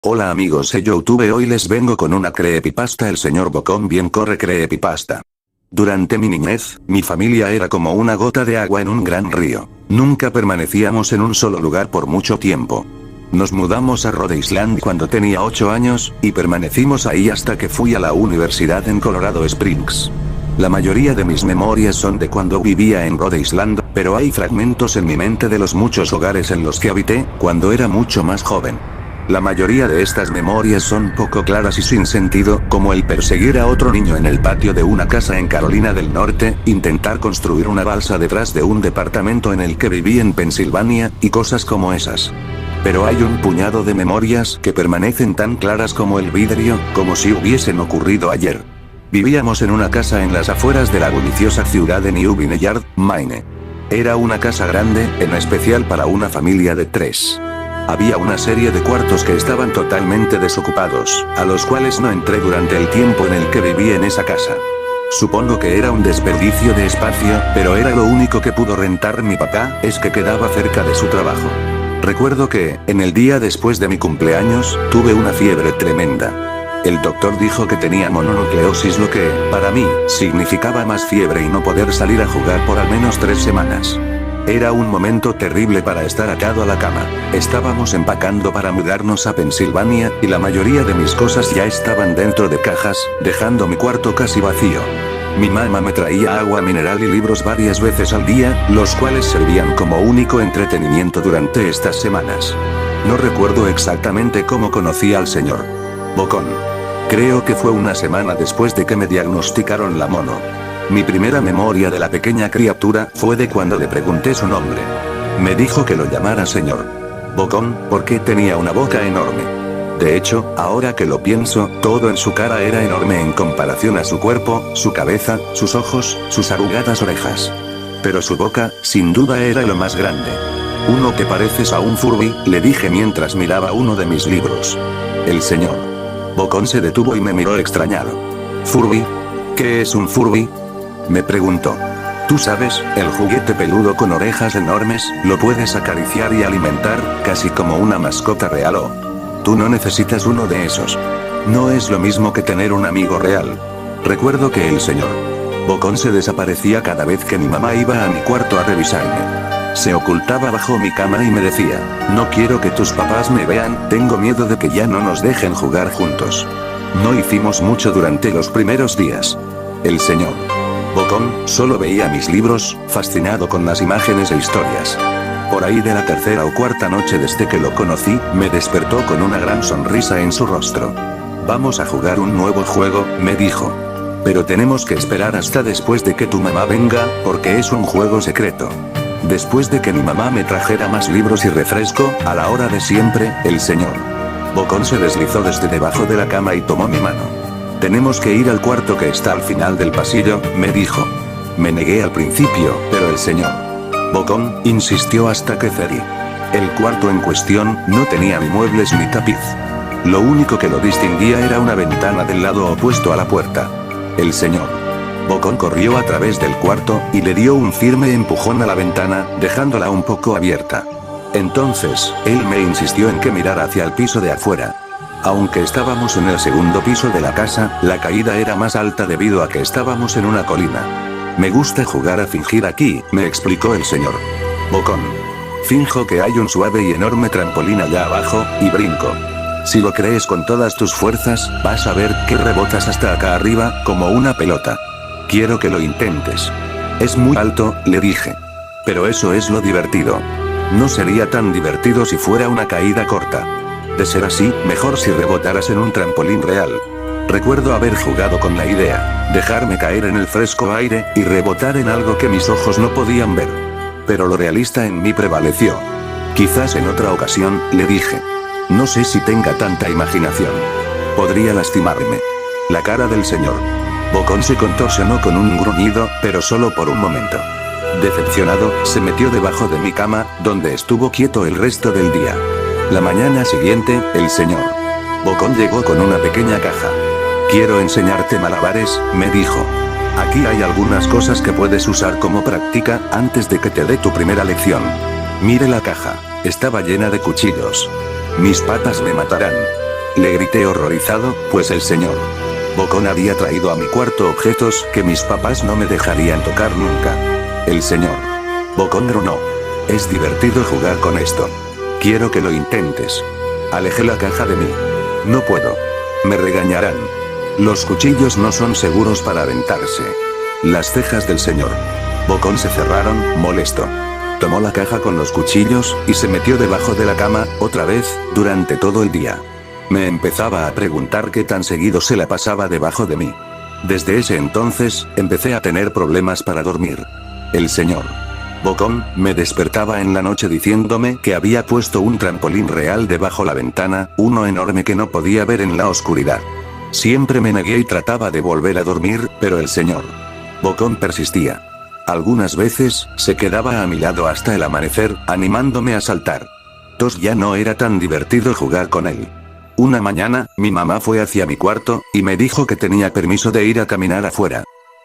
Hola amigos de YouTube, hoy les vengo con una creepypasta. El señor Bocón bien corre creepypasta. Durante mi niñez, mi familia era como una gota de agua en un gran río. Nunca permanecíamos en un solo lugar por mucho tiempo. Nos mudamos a Rhode Island cuando tenía 8 años, y permanecimos ahí hasta que fui a la universidad en Colorado Springs. La mayoría de mis memorias son de cuando vivía en Rhode Island, pero hay fragmentos en mi mente de los muchos hogares en los que habité, cuando era mucho más joven. La mayoría de estas memorias son poco claras y sin sentido, como el perseguir a otro niño en el patio de una casa en Carolina del Norte, intentar construir una balsa detrás de un departamento en el que viví en Pensilvania, y cosas como esas. Pero hay un puñado de memorias que permanecen tan claras como el vidrio, como si hubiesen ocurrido ayer. Vivíamos en una casa en las afueras de la bulliciosa ciudad de New Vineyard, Maine. Era una casa grande, en especial para una familia de 3. Había una serie de cuartos que estaban totalmente desocupados, a los cuales no entré durante el tiempo en el que viví en esa casa. Supongo que era un desperdicio de espacio, pero era lo único que pudo rentar mi papá, es que quedaba cerca de su trabajo. Recuerdo que, en el día después de mi cumpleaños, tuve una fiebre tremenda. El doctor dijo que tenía mononucleosis, lo que, para mí, significaba más fiebre y no poder salir a jugar por al menos 3 semanas. Era un momento terrible para estar atado a la cama. Estábamos empacando para mudarnos a Pensilvania, y la mayoría de mis cosas ya estaban dentro de cajas, dejando mi cuarto casi vacío. Mi mamá me traía agua mineral y libros varias veces al día, los cuales servían como único entretenimiento durante estas semanas. No recuerdo exactamente cómo conocí al señor Bocón. Creo que fue una semana después de que me diagnosticaron la mono. Mi primera memoria de la pequeña criatura fue de cuando le pregunté su nombre. Me dijo que lo llamara señor Bocón, porque tenía una boca enorme. De hecho, ahora que lo pienso, todo en su cara era enorme en comparación a su cuerpo, su cabeza, sus ojos, sus arrugadas orejas. Pero su boca, sin duda, era lo más grande. «Uno que pareces a un Furby», le dije mientras miraba uno de mis libros. El señor Bocón se detuvo y me miró extrañado. «¿Furby? ¿Qué es un Furby?», me preguntó. «Tú sabes, el juguete peludo con orejas enormes, lo puedes acariciar y alimentar, casi como una mascota real. O tú no necesitas uno de esos. No es lo mismo que tener un amigo real». Recuerdo que el señor Bocón se desaparecía cada vez que mi mamá iba a mi cuarto a revisarme. Se ocultaba bajo mi cama y me decía: «No quiero que tus papás me vean, tengo miedo de que ya no nos dejen jugar juntos». No hicimos mucho durante los primeros días. El señor Bocón solo veía mis libros, fascinado con las imágenes e historias. Por ahí de la tercera o cuarta noche desde que lo conocí, me despertó con una gran sonrisa en su rostro. «Vamos a jugar un nuevo juego», me dijo. «Pero tenemos que esperar hasta después de que tu mamá venga, porque es un juego secreto». Después de que mi mamá me trajera más libros y refresco, a la hora de siempre, el señor Bocón se deslizó desde debajo de la cama y tomó mi mano. «Tenemos que ir al cuarto que está al final del pasillo», me dijo. Me negué al principio, pero el señor Bocón insistió hasta que cedí. El cuarto en cuestión no tenía ni muebles ni tapiz. Lo único que lo distinguía era una ventana del lado opuesto a la puerta. El señor Bocón corrió a través del cuarto, y le dio un firme empujón a la ventana, dejándola un poco abierta. Entonces, él me insistió en que mirara hacia el piso de afuera. Aunque estábamos en el segundo piso de la casa, la caída era más alta debido a que estábamos en una colina. «Me gusta jugar a fingir aquí», me explicó el señor Bocón. «Finjo que hay un suave y enorme trampolín allá abajo, y brinco. Si lo crees con todas tus fuerzas, vas a ver que rebotas hasta acá arriba, como una pelota. Quiero que lo intentes». «Es muy alto», le dije. «Pero eso es lo divertido. No sería tan divertido si fuera una caída corta. De ser así, mejor si rebotaras en un trampolín real». Recuerdo haber jugado con la idea, dejarme caer en el fresco aire, y rebotar en algo que mis ojos no podían ver. Pero lo realista en mí prevaleció. «Quizás en otra ocasión», le dije. «No sé si tenga tanta imaginación. Podría lastimarme». La cara del señor Bocón se contorsionó con un gruñido, pero solo por un momento. Decepcionado, se metió debajo de mi cama, donde estuvo quieto el resto del día. La mañana siguiente, el señor Bocón llegó con una pequeña caja. «Quiero enseñarte malabares», me dijo. «Aquí hay algunas cosas que puedes usar como práctica, antes de que te dé tu primera lección». Mire la caja. Estaba llena de cuchillos. Mis patas me matarán. Le grité horrorizado, pues el señor Bocón había traído a mi cuarto objetos que mis papás no me dejarían tocar nunca. El señor Bocón gruñó. Es divertido jugar con esto. Quiero que lo intentes. Alejé la caja de mí. No puedo. Me regañarán. Los cuchillos no son seguros para aventarse. Las cejas del señor Bocón se cerraron, molesto. Tomó la caja con los cuchillos, y se metió debajo de la cama, otra vez, durante todo el día. Me empezaba a preguntar qué tan seguido se la pasaba debajo de mí. Desde ese entonces, empecé a tener problemas para dormir. El señor Bocón me despertaba en la noche diciéndome que había puesto un trampolín real debajo la ventana, uno enorme que no podía ver en la oscuridad. Siempre me negué y trataba de volver a dormir, pero el señor Bocón persistía. Algunas veces, se quedaba a mi lado hasta el amanecer, animándome a saltar. Ya no era tan divertido jugar con él. Una mañana, mi mamá fue hacia mi cuarto, y me dijo que tenía permiso de ir a caminar afuera.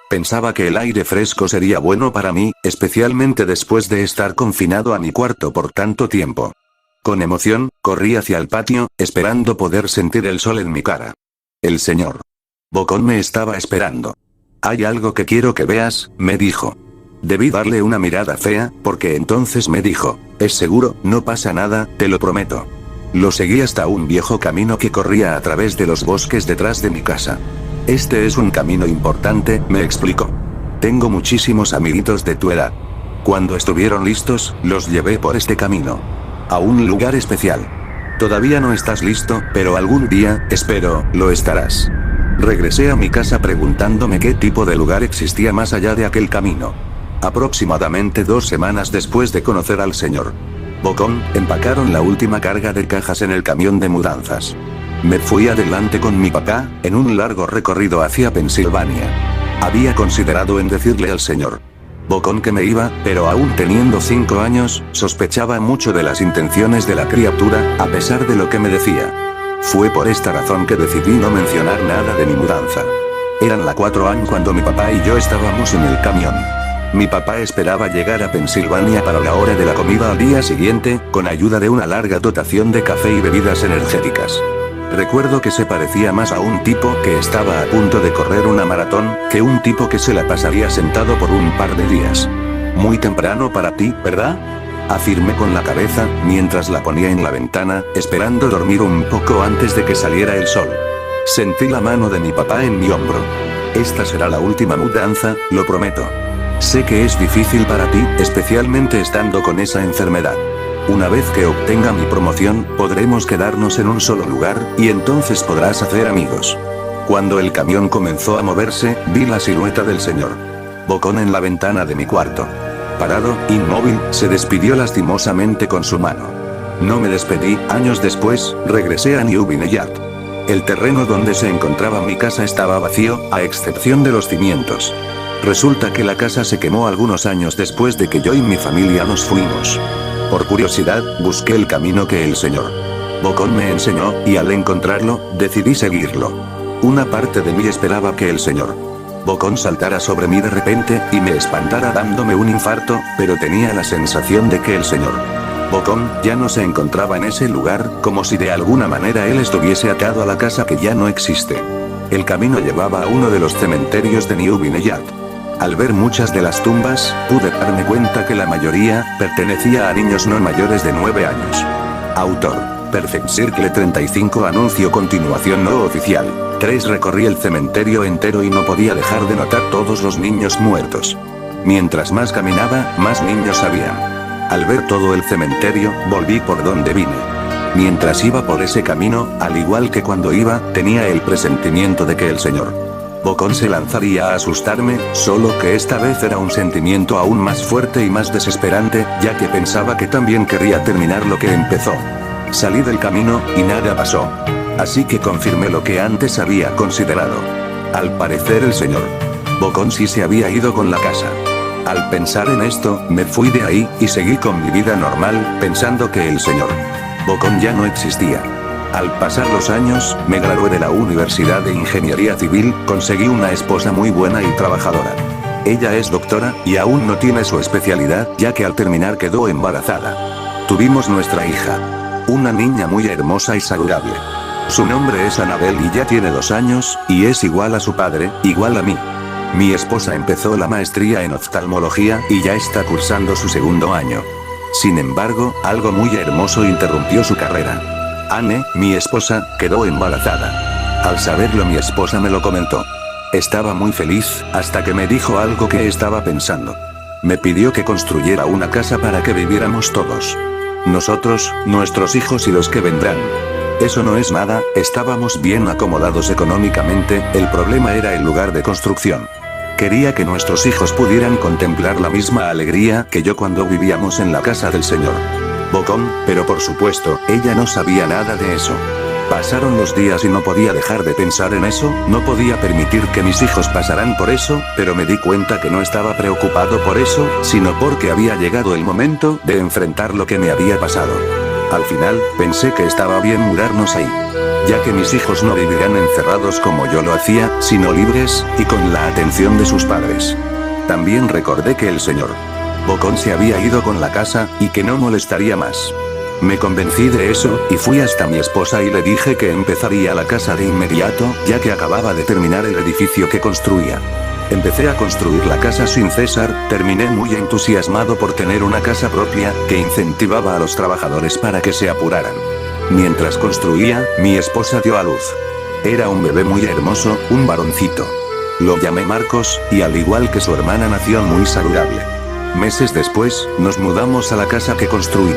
Pensaba que el aire fresco sería bueno para mí, especialmente después de estar confinado a mi cuarto por tanto tiempo. Con emoción, corrí hacia el patio, esperando poder sentir el sol en mi cara. El señor Bocón me estaba esperando. Hay algo que quiero que veas, me dijo. Debí darle una mirada fea, porque entonces me dijo, ¿es seguro? No pasa nada, te lo prometo. Lo seguí hasta un viejo camino que corría a través de los bosques detrás de mi casa. Este es un camino importante, me explicó. Tengo muchísimos amiguitos de tu edad. Cuando estuvieron listos, los llevé por este camino. A un lugar especial. Todavía no estás listo, pero algún día, espero, lo estarás. Regresé a mi casa preguntándome qué tipo de lugar existía más allá de aquel camino. Aproximadamente 2 semanas después de conocer al señor Bocón, empacaron la última carga de cajas en el camión de mudanzas. Me fui adelante con mi papá, en un largo recorrido hacia Pensilvania. Había considerado en decirle al señor Bocón que me iba, pero aún teniendo 5 años, sospechaba mucho de las intenciones de la criatura, a pesar de lo que me decía. Fue por esta razón que decidí no mencionar nada de mi mudanza. Eran las 4 AM cuando mi papá y yo estábamos en el camión. Mi papá esperaba llegar a Pensilvania para la hora de la comida al día siguiente, con ayuda de una larga dotación de café y bebidas energéticas. Recuerdo que se parecía más a un tipo que estaba a punto de correr una maratón, que un tipo que se la pasaría sentado por un par de días. Muy temprano para ti, ¿verdad? Afirmé con la cabeza, mientras la ponía en la ventana, esperando dormir un poco antes de que saliera el sol. Sentí la mano de mi papá en mi hombro. Esta será la última mudanza, lo prometo. Sé que es difícil para ti, especialmente estando con esa enfermedad. Una vez que obtenga mi promoción, podremos quedarnos en un solo lugar, y entonces podrás hacer amigos. Cuando el camión comenzó a moverse, vi la silueta del señor Bocón en la ventana de mi cuarto. Parado, inmóvil, se despidió lastimosamente con su mano. No me despedí, años después, regresé a New Vineyard. El terreno donde se encontraba mi casa estaba vacío, a excepción de los cimientos. Resulta que la casa se quemó algunos años después de que yo y mi familia nos fuimos. Por curiosidad, busqué el camino que el señor Bocón me enseñó, y al encontrarlo, decidí seguirlo. Una parte de mí esperaba que el señor Bocón saltara sobre mí de repente, y me espantara dándome un infarto, pero tenía la sensación de que el señor Bocón ya no se encontraba en ese lugar, como si de alguna manera él estuviese atado a la casa que ya no existe. El camino llevaba a uno de los cementerios de New Vineyard. Al ver muchas de las tumbas, pude darme cuenta que la mayoría pertenecía a niños no mayores de 9 años. Autor: Perfect Circle 35. Anuncio continuación no oficial. 3. Recorrí el cementerio entero y no podía dejar de notar todos los niños muertos. Mientras más caminaba, más niños había. Al ver todo el cementerio, volví por donde vine. Mientras iba por ese camino, al igual que cuando iba, tenía el presentimiento de que el señor Bocón se lanzaría a asustarme, solo que esta vez era un sentimiento aún más fuerte y más desesperante, ya que pensaba que también querría terminar lo que empezó. Salí del camino, y nada pasó. Así que confirmé lo que antes había considerado. Al parecer el señor Bocón sí se había ido con la casa. Al pensar en esto, me fui de ahí, y seguí con mi vida normal, pensando que el señor Bocón ya no existía. Al pasar los años, me gradué de la Universidad de Ingeniería Civil, conseguí una esposa muy buena y trabajadora. Ella es doctora, y aún no tiene su especialidad, ya que al terminar quedó embarazada. Tuvimos nuestra hija. Una niña muy hermosa y saludable. Su nombre es Anabel y ya tiene 2 años, y es igual a su padre, igual a mí. Mi esposa empezó la maestría en oftalmología y ya está cursando su 2.º año. Sin embargo, algo muy hermoso interrumpió su carrera. Anne, mi esposa, quedó embarazada. Al saberlo mi esposa me lo comentó. Estaba muy feliz, hasta que me dijo algo que estaba pensando. Me pidió que construyera una casa para que viviéramos todos. Nosotros, nuestros hijos y los que vendrán. Eso no es nada, estábamos bien acomodados económicamente, el problema era el lugar de construcción. Quería que nuestros hijos pudieran contemplar la misma alegría que yo cuando vivíamos en la casa del señor Bocón, pero por supuesto, ella no sabía nada de eso. Pasaron los días y no podía dejar de pensar en eso, no podía permitir que mis hijos pasaran por eso, pero me di cuenta que no estaba preocupado por eso, sino porque había llegado el momento de enfrentar lo que me había pasado. Al final, pensé que estaba bien mudarnos ahí. Ya que mis hijos no vivirán encerrados como yo lo hacía, sino libres, y con la atención de sus padres. También recordé que el señor Bocón se había ido con la casa, y que no molestaría más. Me convencí de eso, y fui hasta mi esposa y le dije que empezaría la casa de inmediato, ya que acababa de terminar el edificio que construía. Empecé a construir la casa sin cesar, terminé muy entusiasmado por tener una casa propia, que incentivaba a los trabajadores para que se apuraran. Mientras construía, mi esposa dio a luz. Era un bebé muy hermoso, un varoncito. Lo llamé Marcos, y al igual que su hermana nació muy saludable. Meses después, nos mudamos a la casa que construí.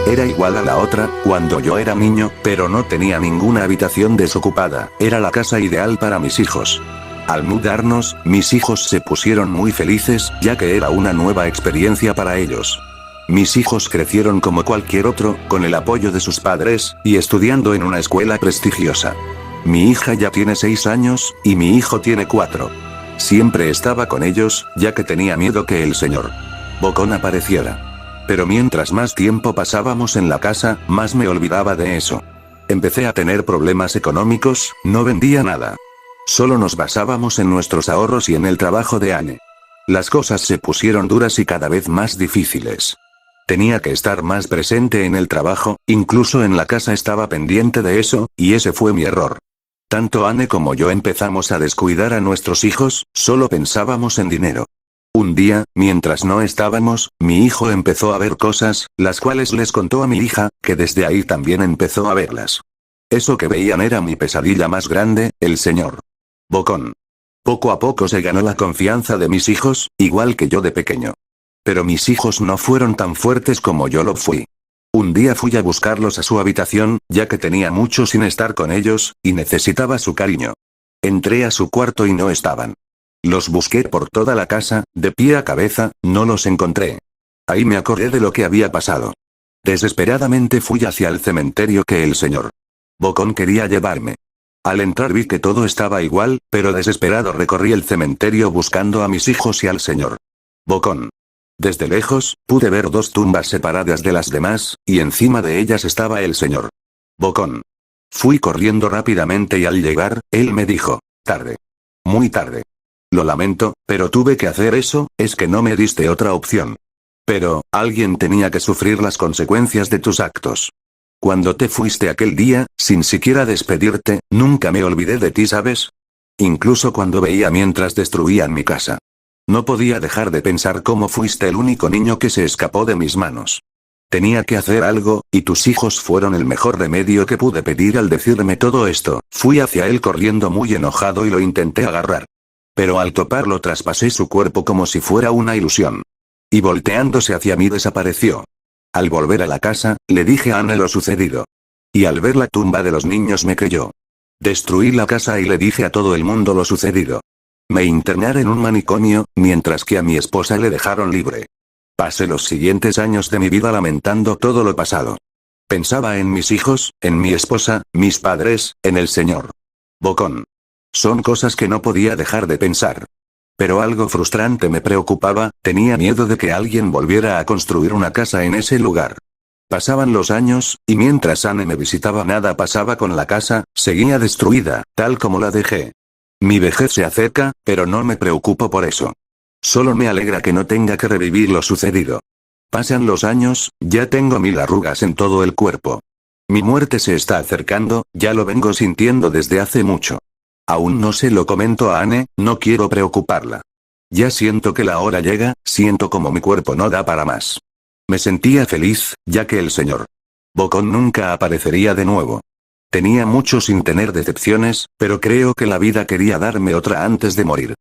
Era igual a la otra, cuando yo era niño, pero no tenía ninguna habitación desocupada, era la casa ideal para mis hijos. Al mudarnos, mis hijos se pusieron muy felices, ya que era una nueva experiencia para ellos. Mis hijos crecieron como cualquier otro, con el apoyo de sus padres, y estudiando en una escuela prestigiosa. Mi hija ya tiene 6 años, y mi hijo tiene 4. Siempre estaba con ellos, ya que tenía miedo que el señor Bocón apareciera. Pero mientras más tiempo pasábamos en la casa, más me olvidaba de eso. Empecé a tener problemas económicos, no vendía nada. Solo nos basábamos en nuestros ahorros y en el trabajo de Anne. Las cosas se pusieron duras y cada vez más difíciles. Tenía que estar más presente en el trabajo, incluso en la casa estaba pendiente de eso, y ese fue mi error. Tanto Anne como yo empezamos a descuidar a nuestros hijos, solo pensábamos en dinero. Un día, mientras no estábamos, mi hijo empezó a ver cosas, las cuales les contó a mi hija, que desde ahí también empezó a verlas. Eso que veían era mi pesadilla más grande, el señor Bocón. Poco a poco se ganó la confianza de mis hijos, igual que yo de pequeño. Pero mis hijos no fueron tan fuertes como yo lo fui. Un día fui a buscarlos a su habitación, ya que tenía mucho sin estar con ellos, y necesitaba su cariño. Entré a su cuarto y no estaban. Los busqué por toda la casa, de pie a cabeza, no los encontré. Ahí me acordé de lo que había pasado. Desesperadamente fui hacia el cementerio que el señor Bocón quería llevarme. Al entrar vi que todo estaba igual, pero desesperado recorrí el cementerio buscando a mis hijos y al señor Bocón. Desde lejos, pude ver 2 tumbas separadas de las demás, y encima de ellas estaba el señor Bocón. Fui corriendo rápidamente y al llegar, él me dijo, tarde. Muy tarde. Lo lamento, pero tuve que hacer eso, es que no me diste otra opción. Pero, alguien tenía que sufrir las consecuencias de tus actos. Cuando te fuiste aquel día, sin siquiera despedirte, nunca me olvidé de ti, ¿sabes? Incluso cuando veía mientras destruían mi casa. No podía dejar de pensar cómo fuiste el único niño que se escapó de mis manos. Tenía que hacer algo, y tus hijos fueron el mejor remedio que pude pedir al decirme todo esto. Fui hacia él corriendo muy enojado y lo intenté agarrar. Pero al toparlo traspasé su cuerpo como si fuera una ilusión. Y volteándose hacia mí desapareció. Al volver a la casa, le dije a Anne lo sucedido. Y al ver la tumba de los niños me creyó. Destruí la casa y le dije a todo el mundo lo sucedido. Me internaron en un manicomio, mientras que a mi esposa le dejaron libre. Pasé los siguientes años de mi vida lamentando todo lo pasado. Pensaba en mis hijos, en mi esposa, mis padres, en el señor Bocón. Son cosas que no podía dejar de pensar. Pero algo frustrante me preocupaba, tenía miedo de que alguien volviera a construir una casa en ese lugar. Pasaban los años, y mientras Anne me visitaba nada pasaba con la casa, seguía destruida, tal como la dejé. Mi vejez se acerca, pero no me preocupo por eso. Solo me alegra que no tenga que revivir lo sucedido. Pasan los años, ya tengo 1000 arrugas en todo el cuerpo. Mi muerte se está acercando, ya lo vengo sintiendo desde hace mucho. Aún no se lo comento a Anne, no quiero preocuparla. Ya siento que la hora llega, siento como mi cuerpo no da para más. Me sentía feliz, ya que el señor Bocón nunca aparecería de nuevo. Tenía mucho sin tener decepciones, pero creo que la vida quería darme otra antes de morir.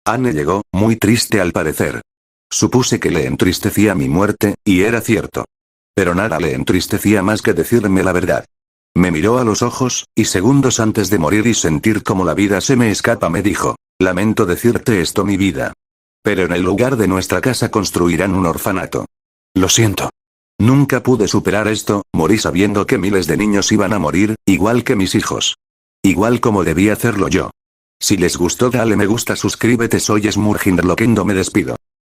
Anne llegó, muy triste al parecer. Supuse que le entristecía mi muerte, y era cierto. Pero nada le entristecía más que decirme la verdad. Me miró a los ojos, y segundos antes de morir y sentir como la vida se me escapa me dijo, lamento decirte esto mi vida. Pero en el lugar de nuestra casa construirán un orfanato. Lo siento. Nunca pude superar esto, morí sabiendo que miles de niños iban a morir, igual que mis hijos. Igual como debía hacerlo yo. Si les gustó dale me gusta suscríbete soy Smurfing Loquendo me despido.